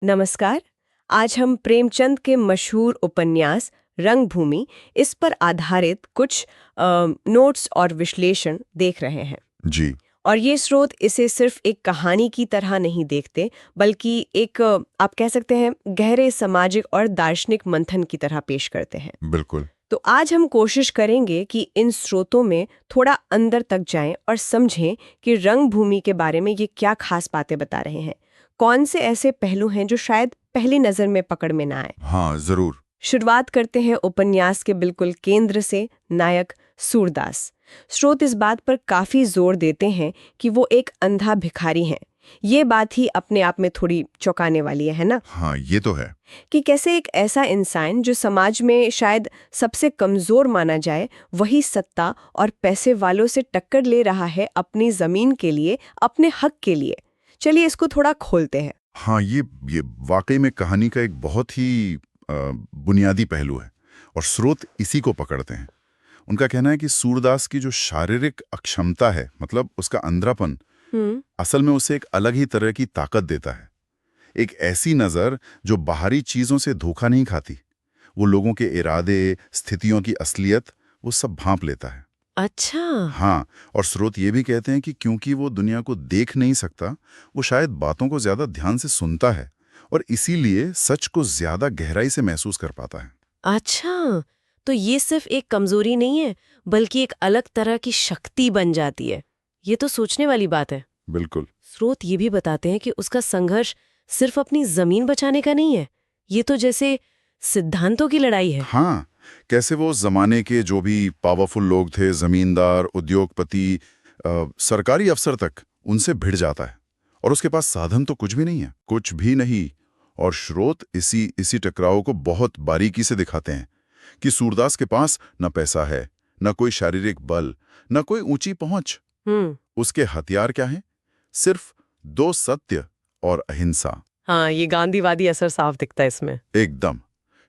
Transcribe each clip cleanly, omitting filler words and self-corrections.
नमस्कार। आज हम प्रेमचंद के मशहूर उपन्यास रंगभूमि इस पर आधारित कुछ नोट्स और विश्लेषण देख रहे हैं। जी। और ये स्रोत इसे सिर्फ एक कहानी की तरह नहीं देखते, बल्कि एक आप कह सकते हैं गहरे सामाजिक और दार्शनिक मंथन की तरह पेश करते हैं। बिल्कुल। तो आज हम कोशिश करेंगे कि इन स्रोतों में थोड़ा अंदर तक जाएं और समझें कि रंगभूमि के बारे में ये क्या खास बातें बता रहे हैं। कौन से ऐसे पहलू हैं जो शायद पहली नजर में पकड़ में ना आए। हाँ, जरूर। शुरुआत करते हैं उपन्यास के बिल्कुल केंद्र से, नायक सूरदास। स्रोत इस बात पर काफी जोर देते हैं कि वो एक अंधा भिखारी हैं। ये बात ही अपने आप में थोड़ी चौंकाने वाली है ना? हाँ, ये तो है। कि कैसे एक ऐसा इंसान जो समाज में शायद सबसे कमजोर माना जाए, वही सत्ता और पैसे वालों से टक्कर ले रहा है अपनी जमीन के लिए, अपने हक के लिए। चलिए इसको थोड़ा खोलते हैं। हाँ, ये वाकई में कहानी का एक बहुत ही बुनियादी पहलू है और स्रोत इसी को पकड़ते हैं। उनका कहना है कि सूरदास की जो शारीरिक अक्षमता है, मतलब उसका अंधरापन, असल में उसे एक अलग ही तरह की ताकत देता है। एक ऐसी नज़र जो बाहरी चीज़ों से धोखा नहीं खाती। वो लोगों के इरादे, स्थितियों की असलियत, वो सब भांप लेता है। अच्छा। हाँ, और स्रोत ये भी कहते हैं कि क्योंकि वो दुनिया को देख नहीं सकता, वो शायद बातों को ज्यादा ध्यान से सुनता है और इसीलिए सच को ज्यादा गहराई से महसूस कर पाता है। अच्छा, तो ये सिर्फ एक कमजोरी नहीं है, बल्कि एक अलग तरह की शक्ति बन जाती है। ये तो सोचने वाली बात है। बिल्कुल। स्रोत ये भी बताते हैं कि उसका संघर्ष सिर्फ अपनी जमीन बचाने का नहीं है, ये तो जैसे सिद्धांतों की लड़ाई है। हाँ, कैसे वो जमाने के जो भी पावरफुल लोग थे, जमींदार, उद्योगपति, सरकारी अफसर तक, उनसे भिड़ जाता है और उसके पास साधन तो कुछ भी नहीं है, कुछ भी नहीं। और स्रोत इसी टकराव को बहुत बारीकी से दिखाते हैं कि सूरदास के पास न पैसा है, न कोई शारीरिक बल, न कोई ऊंची पहुंच। उसके हथियार क्या हैं? सिर्फ दो सत्य और अहिंसा। हाँ, ये गांधीवादी असर साफ दिखता है इसमें। एकदम।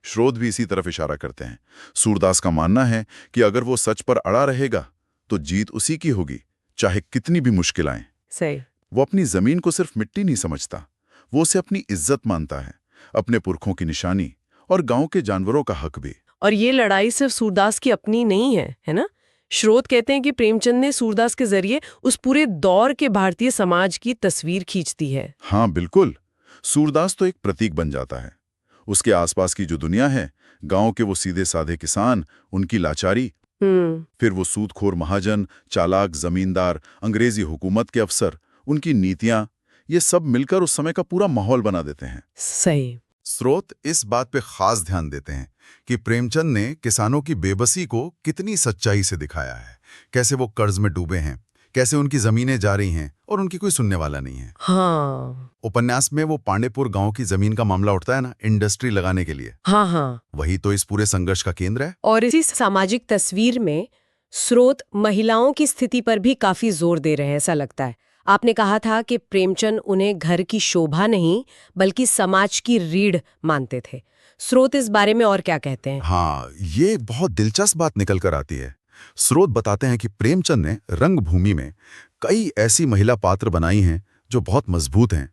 स्रोत भी इसी तरफ इशारा करते हैं। सूरदास का मानना है कि अगर वो सच पर अड़ा रहेगा तो जीत उसी की होगी, चाहे कितनी भी मुश्किल आए। सही। वो अपनी जमीन को सिर्फ मिट्टी नहीं समझता, वो उसे अपनी इज्जत मानता है, अपने पुरखों की निशानी और गांव के जानवरों का हक भी। और ये लड़ाई सिर्फ सूरदास की अपनी नहीं है ना? स्रोत कहते हैं कि प्रेमचंद ने सूरदास के जरिए उस पूरे दौर के भारतीय समाज की तस्वीर खींच दी है। हाँ, बिल्कुल। सूरदास तो एक प्रतीक बन जाता है। उसके आसपास की जो दुनिया है, गांव के वो सीधे साधे किसान, उनकी लाचारी, फिर वो सूदखोर महाजन, चालाक जमींदार, अंग्रेजी हुकूमत के अफसर, उनकी नीतियां, ये सब मिलकर उस समय का पूरा माहौल बना देते हैं। सही। स्रोत इस बात पे खास ध्यान देते हैं कि प्रेमचंद ने किसानों की बेबसी को कितनी सच्चाई से दिखाया है। कैसे वो कर्ज में डूबे हैं, कैसे उनकी जमीनें जा रही हैं और उनकी कोई सुनने वाला नहीं है। हाँ। उपन्यास में वो पांडेपुर गांव की जमीन का मामला उठता है ना, इंडस्ट्री लगाने के लिए। हाँ, वही तो इस पूरे संघर्ष का केंद्र है। और इसी सामाजिक तस्वीर में स्रोत महिलाओं की स्थिति पर भी काफी जोर दे रहे हैं, ऐसा लगता है। आपने कहा था कि प्रेमचंद उन्हें घर की शोभा नहीं, बल्कि समाज की रीढ़ मानते थे। स्रोत इस बारे में और क्या कहते हैं? हाँ, ये बहुत दिलचस्प बात निकल कर आती है। स्रोत बताते हैं कि प्रेमचंद ने रंगभूमि में कई ऐसी महिला पात्र बनाई हैं जो बहुत मजबूत हैं।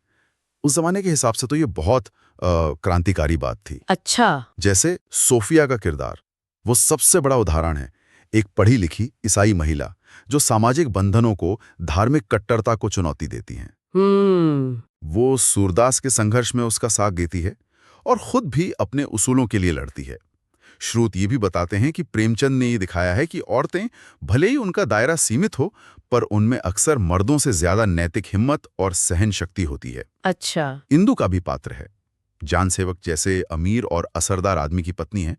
उस जमाने के हिसाब से तो ये बहुत क्रांतिकारी बात थी। अच्छा। जैसे सोफिया का किरदार, वो सबसे बड़ा उदाहरण है। एक पढ़ी लिखी ईसाई महिला जो सामाजिक बंधनों को, धार्मिक कट्टरता को चुनौती देती हैं। वो सूरदास के संघर्ष में उसका साथ देती है और खुद भी अपने उसूलों के लिए लड़ती है। स्रोत ये भी बताते हैं कि प्रेमचंद ने ये दिखाया है कि औरतें, भले ही उनका दायरा सीमित हो, पर उनमें अक्सर मर्दों से ज्यादा नैतिक हिम्मत और सहन शक्ति होती है। अच्छा। इंदु का भी पात्र है। जान सेवक जैसे अमीर और असरदार आदमी की पत्नी है,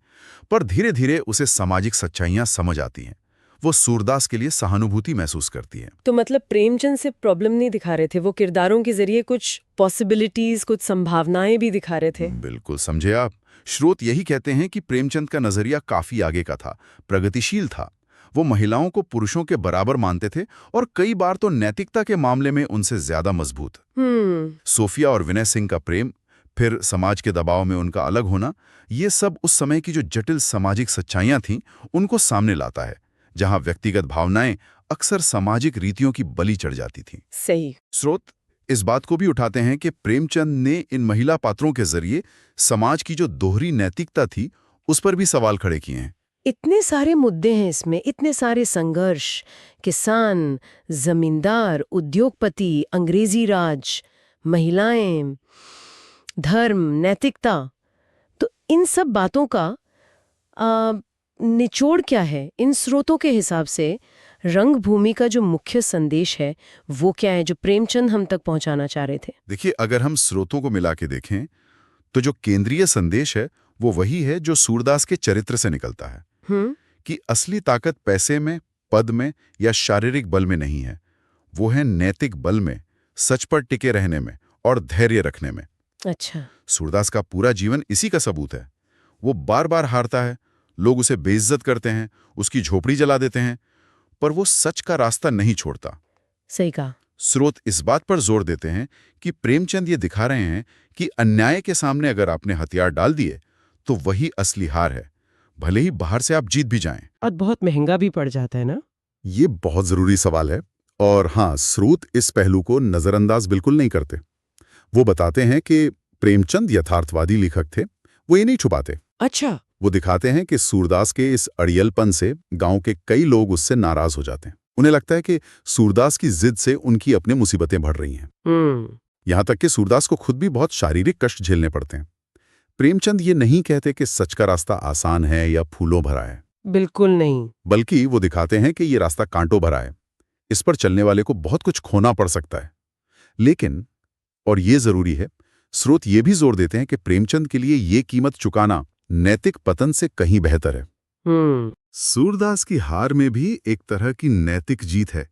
पर धीरे धीरे उसे सामाजिक सच्चाइयां समझ आती हैं। वो सूरदास के लिए सहानुभूति महसूस करती है। तो मतलब प्रेमचंद से प्रॉब्लम नहीं दिखा रहे थे, वो किरदारों के जरिए कुछ पॉसिबिलिटीज, कुछ संभावनाएं भी दिखा रहे थे। बिल्कुल समझे आप। स्रोत यही कहते हैं कि प्रेमचंद का नजरिया काफी आगे का था, प्रगतिशील था। वो महिलाओं को पुरुषों के बराबर मानते थे और कई बार तो नैतिकता के मामले में उनसे ज्यादा मजबूत। सोफिया और विनय सिंह का प्रेम, फिर समाज के दबाव में उनका अलग होना, ये सब उस समय की जो जटिल सामाजिक सच्चाइयां थीं, उनको सामने लाता है, जहां व्यक्तिगत भावनाएं अक्सर सामाजिक रीतियों की बलि चढ़ जाती थीं। सही। स्रोत इस बात को भी उठाते हैं कि प्रेमचंद ने इन महिला पात्रों के जरिए समाज की जो दोहरी नैतिकता थी उस पर भी सवाल खड़े किए हैं। इतने सारे मुद्दे हैं इसमें, इतने सारे संघर्ष, किसान, जमींदार, उद्योगपति, अंग्रेजी राज, महिलाएं, धर्म, नैतिकता। तो इन सब बातों का निचोड़ क्या है? इन स्रोतों के हिसाब से रंगभूमि का जो मुख्य संदेश है वो क्या है, जो प्रेमचंद हम तक पहुंचाना चाह रहे थे? देखिए, अगर हम स्रोतों को मिला के देखें तो जो केंद्रीय संदेश है वो वही है जो सूरदास के चरित्र से निकलता है कि असली ताकत पैसे में, पद में या शारीरिक बल में नहीं है, वो है नैतिक बल में, सच पर टिके रहने में और धैर्य रखने में। अच्छा। सूरदास का पूरा जीवन इसी का सबूत है। वो बार बार हारता है, लोग उसे बेइज्जत करते हैं, उसकी झोपड़ी जला देते हैं, पर वो सच का रास्ता नहीं छोड़ता। सही कहा। स्रोत इस बात पर जोर देते हैं कि प्रेमचंद ये दिखा रहे हैं कि अन्याय के सामने अगर आपने हथियार डाल दिए तो वही असली हार है, भले ही बाहर से आप जीत भी जाएं। और बहुत महंगा भी पड़ जाता है ना? ये बहुत जरूरी सवाल है। और हाँ, स्रोत इस पहलू को नजरअंदाज बिल्कुल नहीं करते। वो बताते हैं कि प्रेमचंद यथार्थवादी लेखक थे, वो ये नहीं छुपाते। अच्छा। वो दिखाते हैं कि सूरदास के इस अड़ियलपन से गांव के कई लोग उससे नाराज हो जाते हैं। उन्हें लगता है कि सूरदास की जिद से उनकी अपनी मुसीबतें बढ़ रही हैं। यहां तक कि सूरदास को खुद भी बहुत शारीरिक कष्ट झेलने पड़ते हैं। प्रेमचंद ये नहीं कहते कि सच का रास्ता आसान है या फूलों भरा है, बिल्कुल नहीं, बल्कि वो दिखाते हैं कि ये रास्ता कांटों भरा है, इस पर चलने वाले को बहुत कुछ खोना पड़ सकता है। लेकिन, और ये जरूरी है, स्रोत ये भी जोर देते हैं कि प्रेमचंद के लिए ये कीमत चुकाना नैतिक पतन से कहीं बेहतर है। सूरदास की हार में भी एक तरह की नैतिक जीत है,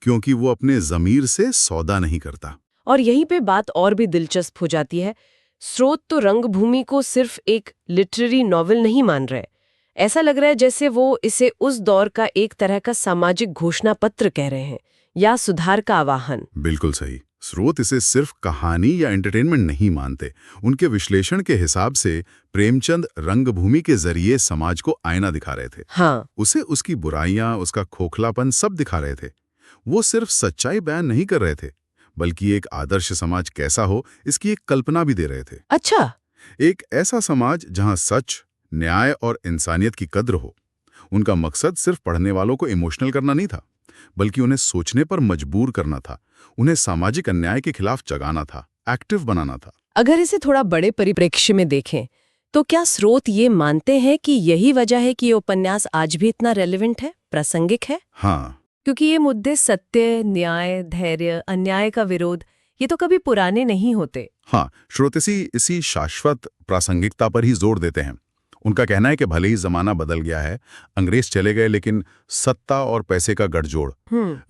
क्योंकि वो अपने जमीर से सौदा नहीं करता। और यहीं पे बात और भी दिलचस्प हो जाती है। स्रोत तो रंगभूमि को सिर्फ एक लिटरेरी नॉवेल नहीं मान रहे। ऐसा लग रहा है जैसे वो इसे उस दौर का एक तरह का सामाजिक घोषणा पत्र कह रहे हैं, या सुधार का आवाहन। बिल्कुल सही। स्रोत इसे सिर्फ कहानी या एंटरटेनमेंट नहीं मानते। उनके विश्लेषण के हिसाब से प्रेमचंद रंगभूमि के जरिए समाज को आईना दिखा रहे थे। हाँ। उसे उसकी बुराइयां, उसका खोखलापन सब दिखा रहे थे। वो सिर्फ सच्चाई बयान नहीं कर रहे थे, बल्कि एक आदर्श समाज कैसा हो इसकी एक कल्पना भी दे रहे थे। अच्छा। एक ऐसा समाज जहां सच, न्याय और इंसानियत की कद्र हो। उनका मकसद सिर्फ पढ़ने वालों को इमोशनल करना नहीं था, बल्कि उन्हें सोचने पर मजबूर करना था, उन्हें सामाजिक अन्याय के खिलाफ जगाना था, एक्टिव बनाना था। अगर इसे थोड़ा बड़े परिप्रेक्ष्य में देखें तो क्या स्रोत ये मानते हैं कि यही वजह है कि ये उपन्यास आज भी इतना रेलेवेंट है, प्रासंगिक है? हाँ, क्योंकि ये मुद्दे सत्य, न्याय, धैर्य, अन्याय का विरोध, ये तो कभी पुराने नहीं होते। हाँ, स्रोत इसी शाश्वत प्रासंगिकता पर ही जोर देते हैं। उनका कहना है कि भले ही जमाना बदल गया है, अंग्रेज चले गए, लेकिन सत्ता और पैसे का गठजोड़,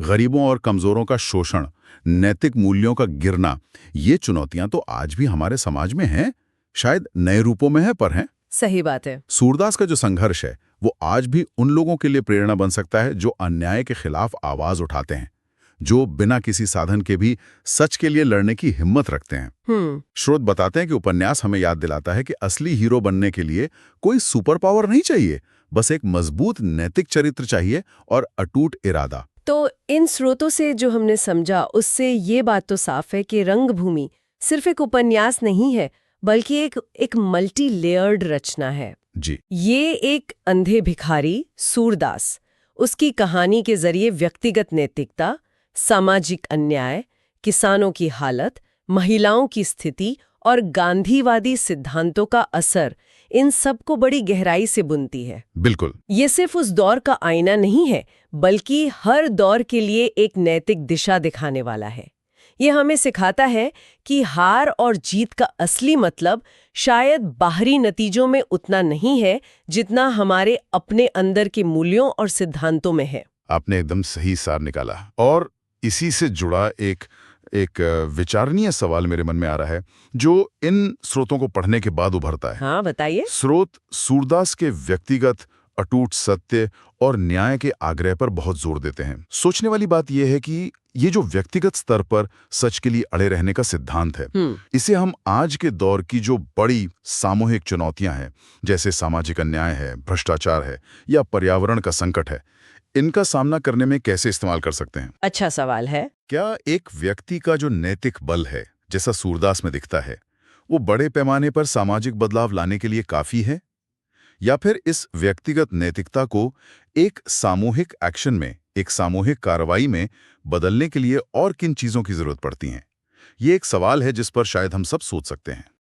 गरीबों और कमजोरों का शोषण, नैतिक मूल्यों का गिरना, ये चुनौतियां तो आज भी हमारे समाज में हैं, शायद नए रूपों में है, पर हैं। सही बात है। सूरदास का जो संघर्ष है वो आज भी उन लोगों के लिए प्रेरणा बन सकता है जो अन्याय के खिलाफ आवाज उठाते हैं, जो बिना किसी साधन के भी सच के लिए लड़ने की हिम्मत रखते हैं। स्रोत बताते हैं कि उपन्यास हमें याद दिलाता है कि असली हीरो बनने के लिए कोई सुपर पावर नहीं चाहिए, बस एक मजबूत नैतिक चरित्र चाहिए और अटूट इरादा। तो इन स्रोतों से जो हमने समझा उससे ये बात तो साफ है कि रंगभूमि सिर्फ एक उपन्यास नहीं है, बल्कि एक मल्टी लेयर्ड रचना है। जी। ये एक अंधे भिखारी सूरदास, उसकी कहानी के जरिए व्यक्तिगत नैतिकता, सामाजिक अन्याय, किसानों की हालत, महिलाओं की स्थिति और गांधीवादी सिद्धांतों का असर, इन सब को बड़ी गहराई से बुनती है। बिल्कुल। ये सिर्फ उस दौर का आईना नहीं है, बल्कि हर दौर के लिए एक नैतिक दिशा दिखाने वाला है। ये हमें सिखाता है कि हार और जीत का असली मतलब शायद बाहरी नतीजों में उतना नहीं है जितना हमारे अपने अंदर के मूल्यों और सिद्धांतों में है। आपने एकदम सही सार निकाला। और इसी से जुड़ा एक विचारणीय सवाल मेरे मन में आ रहा है, जो इन स्रोतों को पढ़ने के बाद उभरता है। हाँ, बताइए। स्रोत सूरदास के व्यक्तिगत अटूट सत्य और न्याय के आग्रह पर बहुत जोर देते हैं। सोचने वाली बात यह है कि ये जो व्यक्तिगत स्तर पर सच के लिए अड़े रहने का सिद्धांत है, इसे हम आज के दौर की जो बड़ी सामूहिक चुनौतियां हैं, जैसे सामाजिक अन्याय है, भ्रष्टाचार है या पर्यावरण का संकट है, इनका सामना करने में कैसे इस्तेमाल कर सकते हैं? अच्छा सवाल है। क्या एक व्यक्ति का जो नैतिक बल है, जैसा सूरदास में दिखता है, वो बड़े पैमाने पर सामाजिक बदलाव लाने के लिए काफी है? या फिर इस व्यक्तिगत नैतिकता को एक सामूहिक एक्शन में, एक सामूहिक कार्रवाई में बदलने के लिए और किन चीजों की जरूरत पड़ती है? ये एक सवाल है जिस पर शायद हम सब सोच सकते हैं।